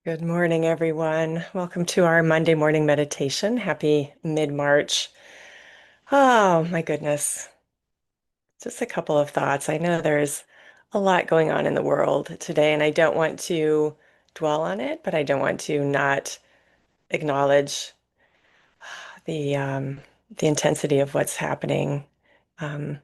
Good morning, everyone. Welcome to our Monday morning meditation. Happy mid-March. Oh, my goodness. Just a couple of thoughts. I know there's a lot going on in the world today, and I don't want to dwell on it, but I don't want to not acknowledge the um, the intensity of what's happening um,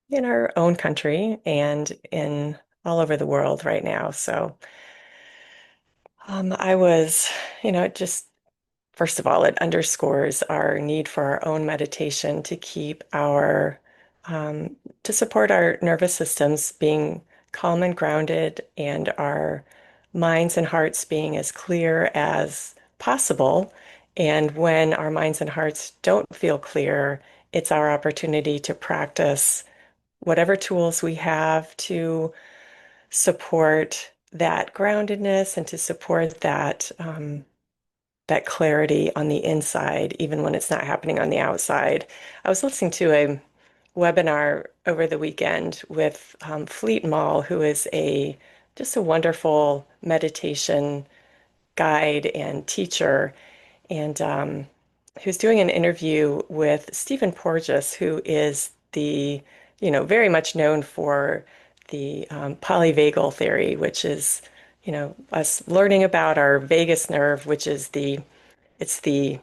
in our own country and in all over the world right now. So, I was, just first of all, it underscores our need for our own meditation to keep um, to support our nervous systems being calm and grounded and our minds and hearts being as clear as possible. And when our minds and hearts don't feel clear, it's our opportunity to practice whatever tools we have to support that groundedness and to support that clarity on the inside, even when it's not happening on the outside. I was listening to a webinar over the weekend with Fleet Mall, who is a just a wonderful meditation guide and teacher, and who's doing an interview with Stephen Porges, who is very much known for the polyvagal theory, which is, us learning about our vagus nerve, which is it's the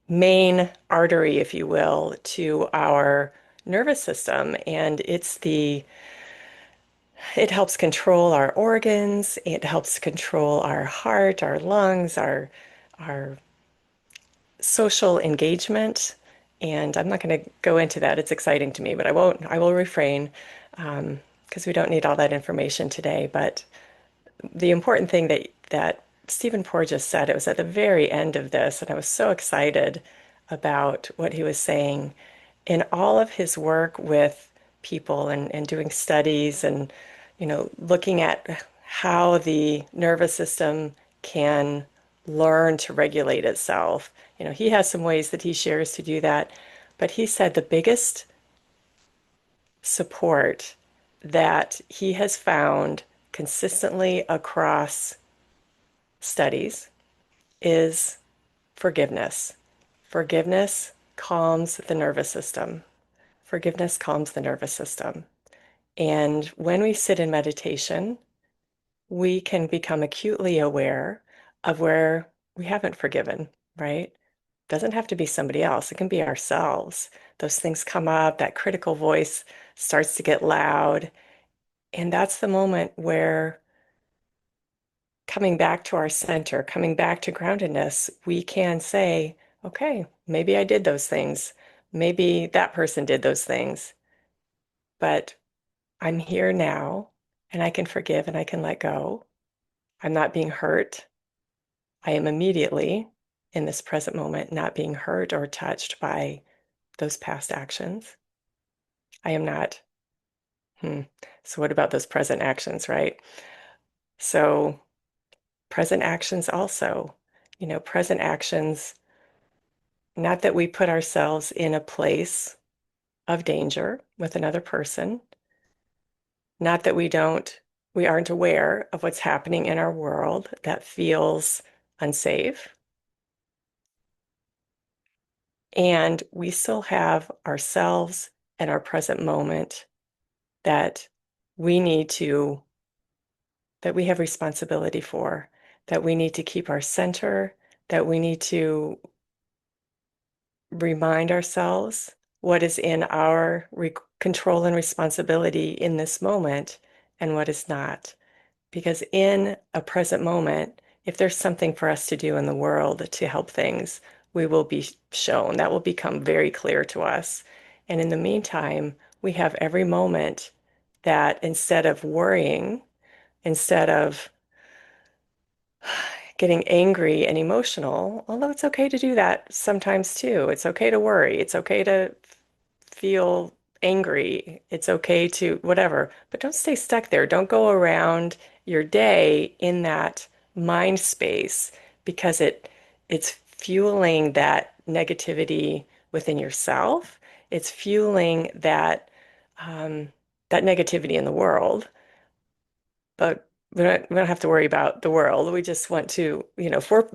main artery, if you will, to our nervous system. And it helps control our organs. It helps control our heart, our lungs, our social engagement. And I'm not going to go into that. It's exciting to me, but I will refrain because we don't need all that information today. But the important thing that Stephen Porges said, it was at the very end of this, and I was so excited about what he was saying. In all of his work with people and doing studies and, looking at how the nervous system can learn to regulate itself. He has some ways that he shares to do that, but he said the biggest support that he has found consistently across studies is forgiveness. Forgiveness calms the nervous system. Forgiveness calms the nervous system. And when we sit in meditation, we can become acutely aware of where we haven't forgiven, right? Doesn't have to be somebody else. It can be ourselves. Those things come up, that critical voice starts to get loud. And that's the moment where coming back to our center, coming back to groundedness, we can say, okay, maybe I did those things. Maybe that person did those things, but I'm here now and I can forgive and I can let go. I'm not being hurt. I am immediately in this present moment not being hurt or touched by those past actions. I am not. Hmm. So, what about those present actions, right? So, present actions also, present actions, not that we put ourselves in a place of danger with another person, not that we aren't aware of what's happening in our world that feels unsafe. And we still have ourselves and our present moment that we need to, that we have responsibility for, that we need to keep our center, that we need to remind ourselves what is in our control and responsibility in this moment and what is not. Because in a present moment, if there's something for us to do in the world to help things, we will be shown. That will become very clear to us. And in the meantime, we have every moment that instead of worrying, instead of getting angry and emotional, although it's okay to do that sometimes too. It's okay to worry. It's okay to feel angry. It's okay to whatever, but don't stay stuck there. Don't go around your day in that mind space because it's fueling that negativity within yourself. It's fueling that that negativity in the world. But we don't have to worry about the world. We just want to, if we're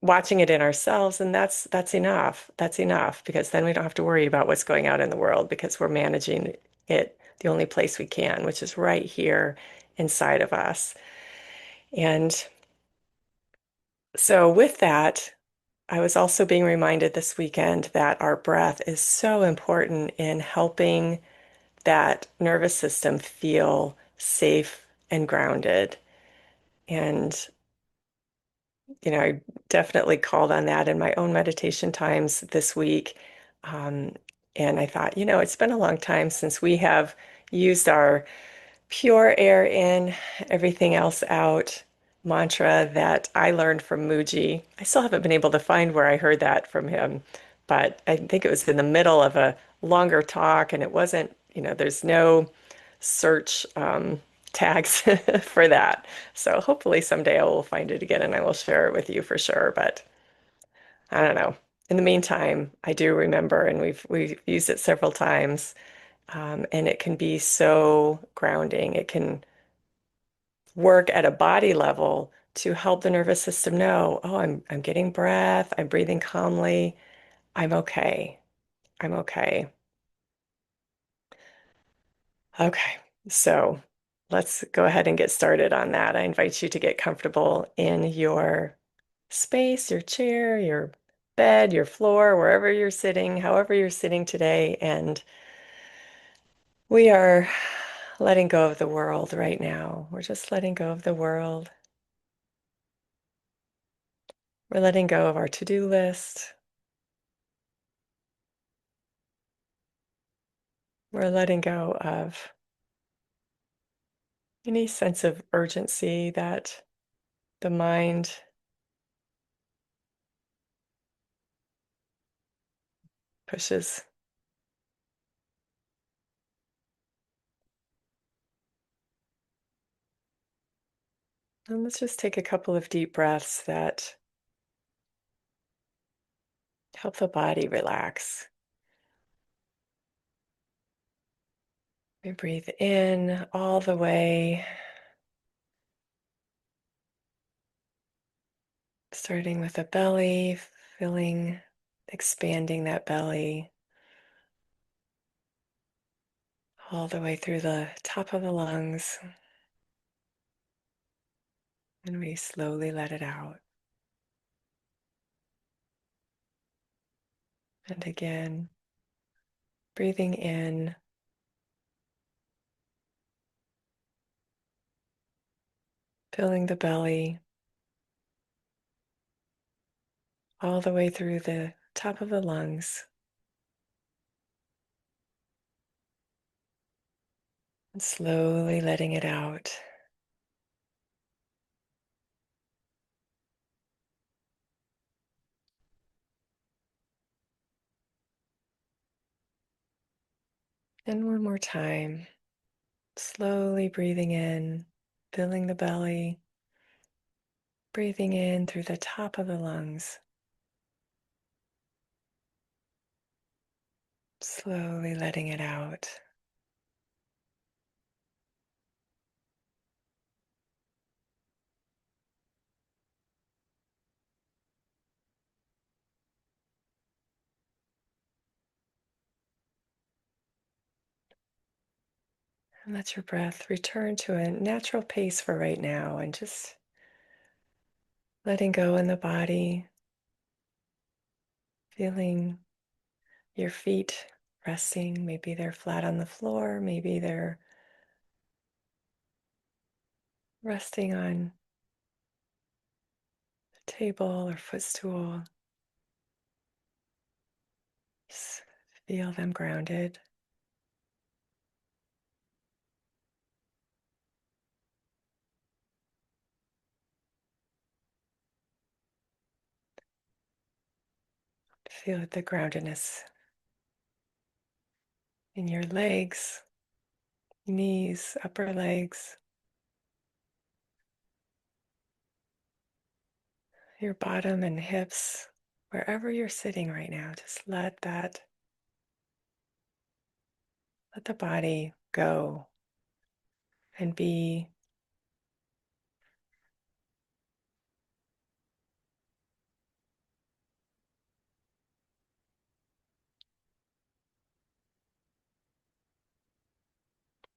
watching it in ourselves, and that's enough. That's enough because then we don't have to worry about what's going out in the world because we're managing it the only place we can, which is right here inside of us. And so with that, I was also being reminded this weekend that our breath is so important in helping that nervous system feel safe and grounded. And I definitely called on that in my own meditation times this week. Um, and I thought, it's been a long time since we have used our pure air in, everything else out mantra that I learned from Muji. I still haven't been able to find where I heard that from him, but I think it was in the middle of a longer talk, and it wasn't, there's no search tags for that. So hopefully someday I will find it again and I will share it with you for sure. But I don't know. In the meantime, I do remember, and we've used it several times, and it can be so grounding. It can work at a body level to help the nervous system know, oh, I'm getting breath, I'm breathing calmly, I'm okay. I'm okay. Okay, so let's go ahead and get started on that. I invite you to get comfortable in your space, your chair, your bed, your floor, wherever you're sitting, however you're sitting today. And we are letting go of the world right now. We're just letting go of the world. We're letting go of our to-do list. We're letting go of any sense of urgency that the mind pushes. And let's just take a couple of deep breaths that help the body relax. We breathe in all the way, starting with the belly, filling, expanding that belly all the way through the top of the lungs. And we slowly let it out. And again, breathing in, filling the belly all the way through the top of the lungs. And slowly letting it out. And one more time, slowly breathing in, filling the belly, breathing in through the top of the lungs, slowly letting it out. And let your breath return to a natural pace for right now and just letting go in the body, feeling your feet resting. Maybe they're flat on the floor, maybe they're resting on a table or footstool. Just feel them grounded. Feel the groundedness in your legs, knees, upper legs, your bottom and hips, wherever you're sitting right now. Just let the body go and be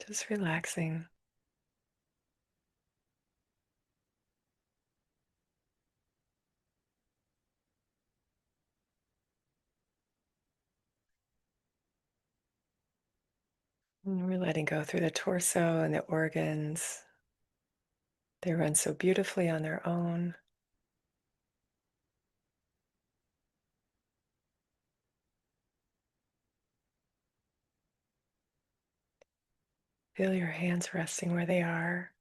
Just relaxing. And we're letting go through the torso and the organs. They run so beautifully on their own. Feel your hands resting where they are.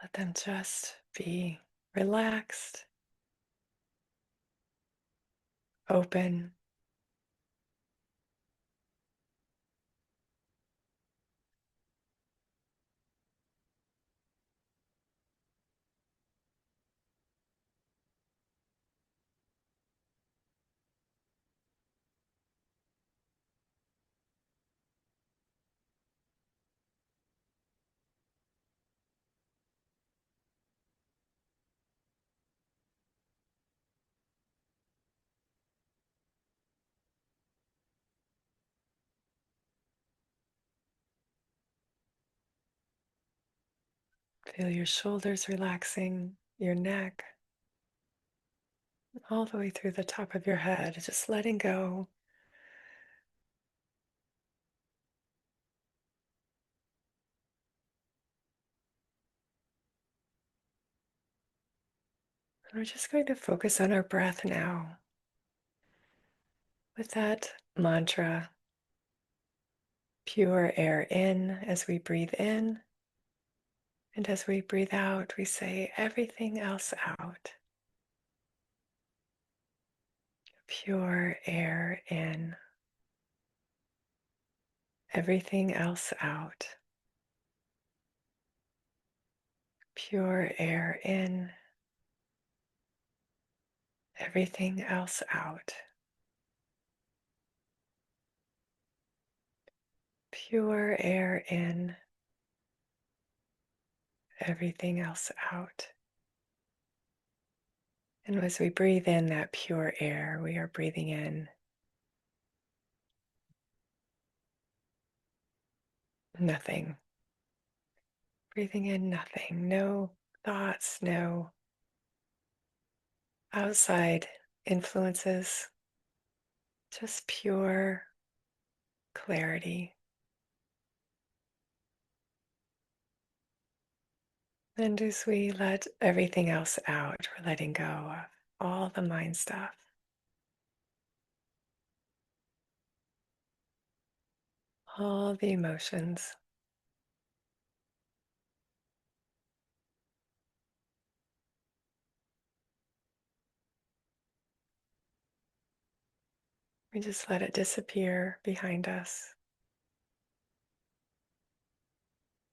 Let them just be relaxed, open. Feel your shoulders relaxing, your neck, all the way through the top of your head, just letting go. And we're just going to focus on our breath now. With that mantra, pure air in as we breathe in. And as we breathe out, we say everything else out. Pure air in, everything else out. Pure air in, everything else out. Pure air in, everything else out. And as we breathe in that pure air, we are breathing in nothing. Breathing in nothing, no thoughts, no outside influences, just pure clarity. And as we let everything else out, we're letting go of all the mind stuff. All the emotions. We just let it disappear behind us,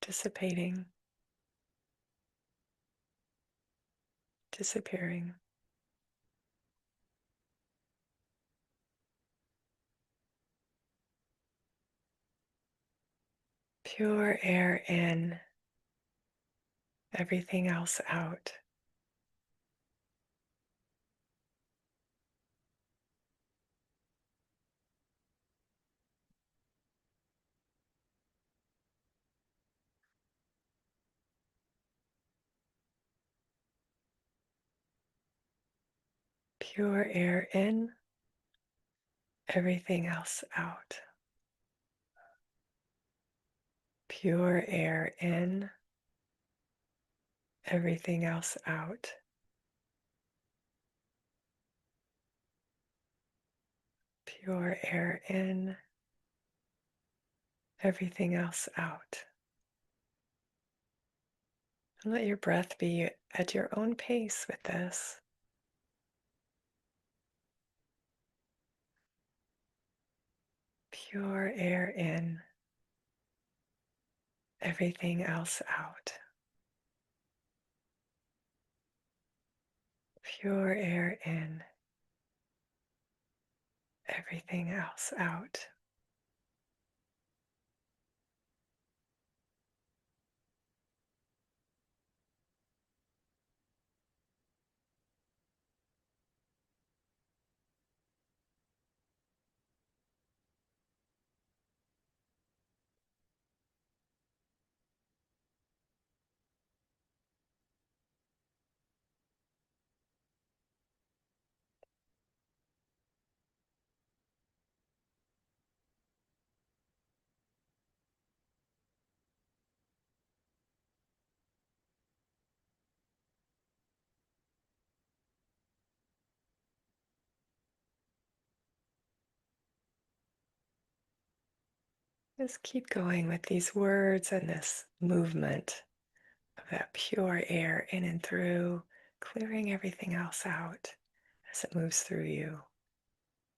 dissipating, disappearing. Pure air in, everything else out. Pure air in, everything else out. Pure air in, everything else out. Pure air in, everything else out. And let your breath be at your own pace with this. Pure air in, everything else out. Pure air in, everything else out. Just keep going with these words and this movement of that pure air in and through, clearing everything else out as it moves through you.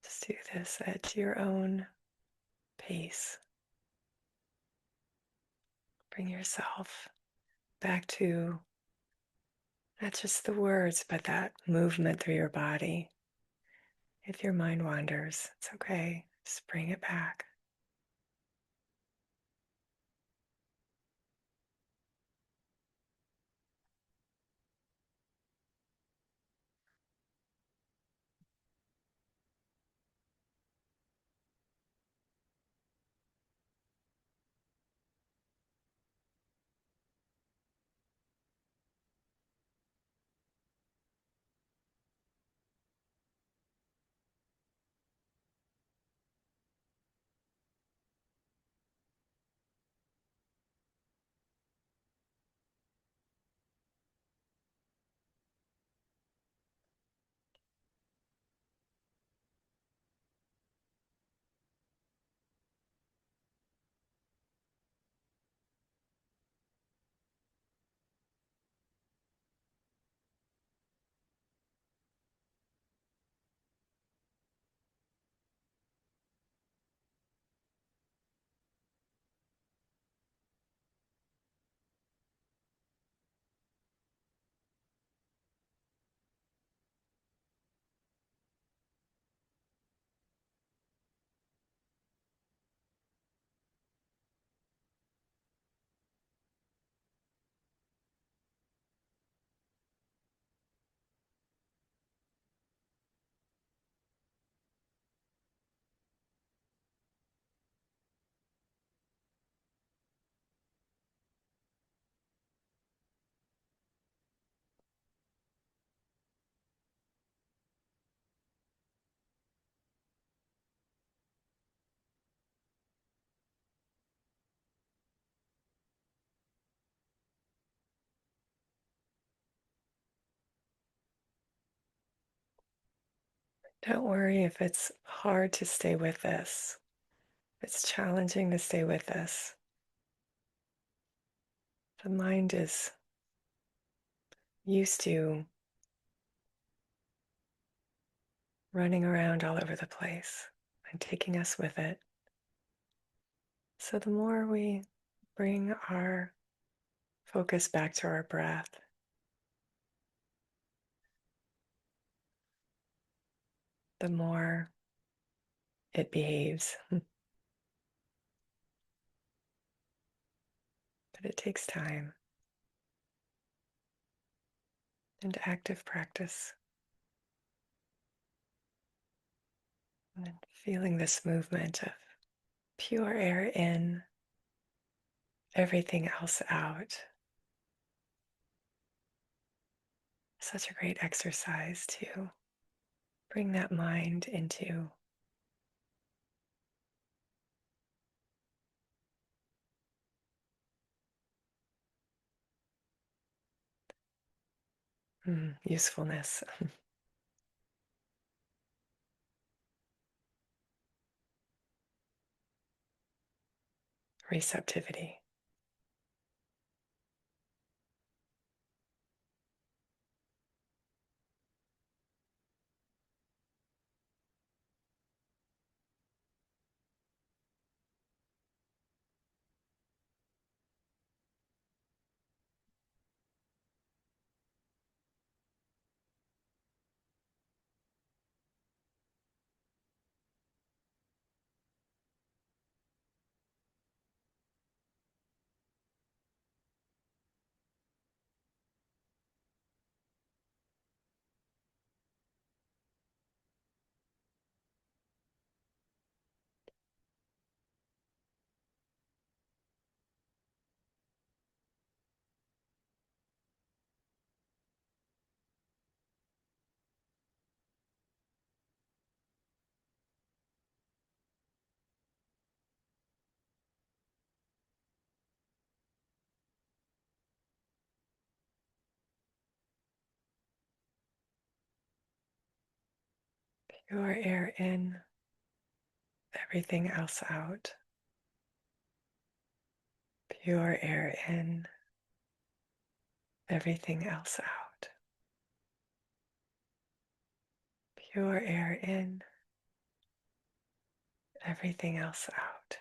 Just do this at your own pace. Bring yourself back to not just the words, but that movement through your body. If your mind wanders, it's okay. Just bring it back. Don't worry if it's hard to stay with this. It's challenging to stay with this. The mind is used to running around all over the place and taking us with it. So the more we bring our focus back to our breath, the more it behaves. But it takes time and active practice. And then feeling this movement of pure air in, everything else out. Such a great exercise to bring that mind into usefulness, receptivity. Pure air in, everything else out. Pure air in, everything else out. Pure air in, everything else out.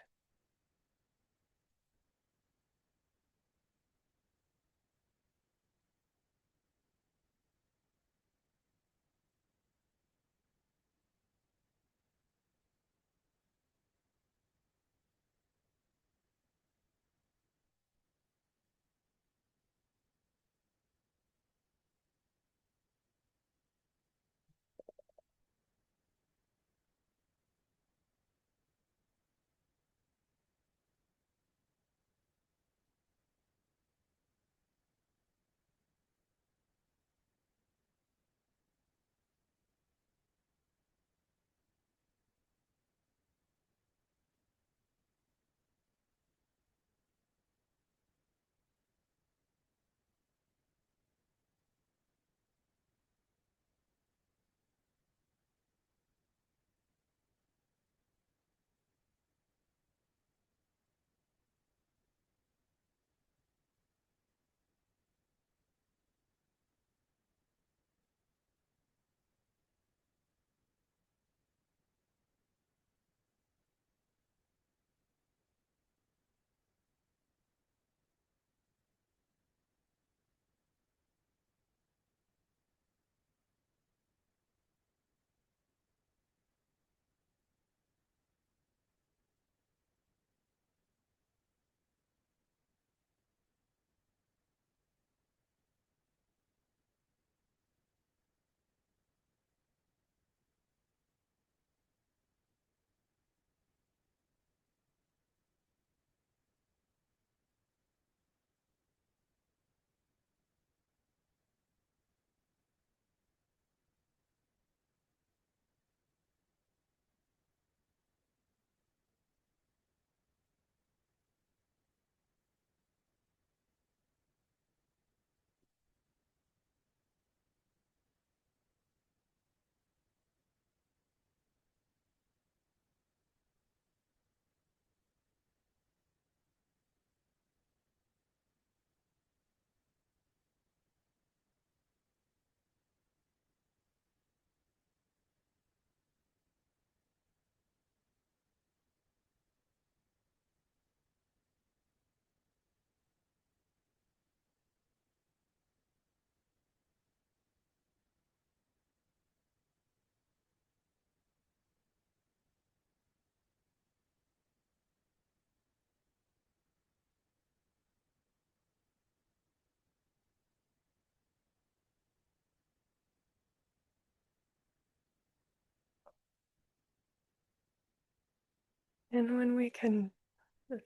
And when we can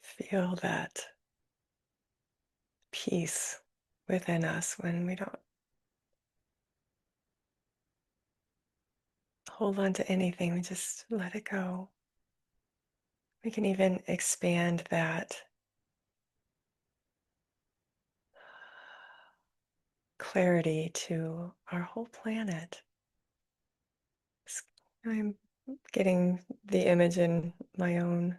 feel that peace within us, when we don't hold on to anything, we just let it go. We can even expand that clarity to our whole planet. I'm getting the image in my own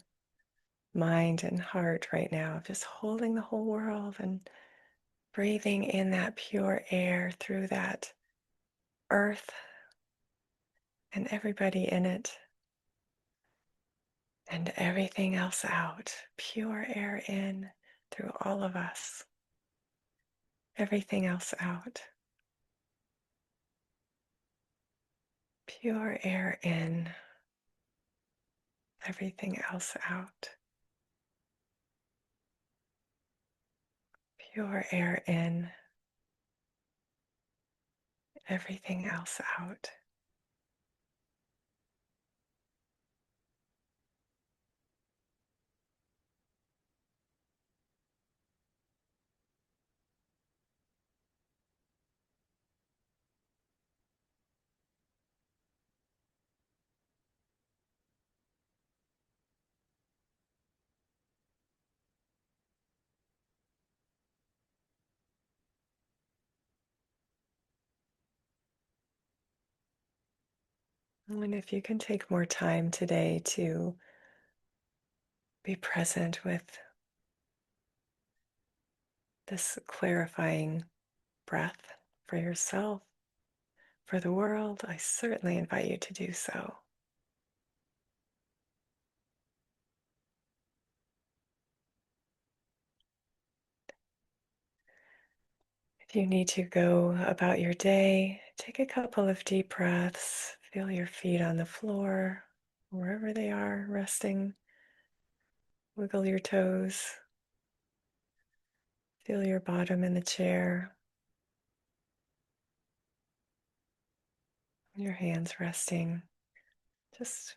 mind and heart right now of just holding the whole world and breathing in that pure air through that earth and everybody in it and everything else out. Pure air in through all of us, everything else out. Pure air in, everything else out. Pure air in, everything else out. And if you can take more time today to be present with this clarifying breath for yourself, for the world, I certainly invite you to do so. If you need to go about your day, take a couple of deep breaths. Feel your feet on the floor, wherever they are, resting. Wiggle your toes. Feel your bottom in the chair. Your hands resting. Just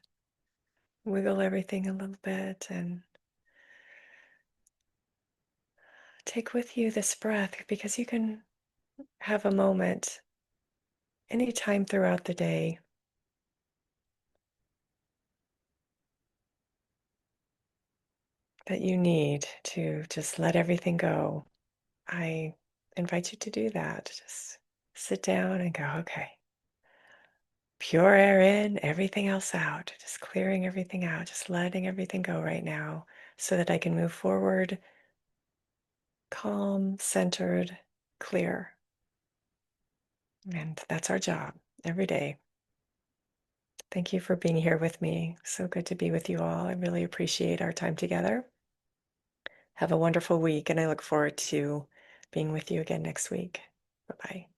wiggle everything a little bit and take with you this breath, because you can have a moment anytime throughout the day that you need to just let everything go. I invite you to do that. Just sit down and go, okay, pure air in, everything else out, just clearing everything out, just letting everything go right now so that I can move forward calm, centered, clear. And that's our job every day. Thank you for being here with me. So good to be with you all. I really appreciate our time together. Have a wonderful week, and I look forward to being with you again next week. Bye-bye.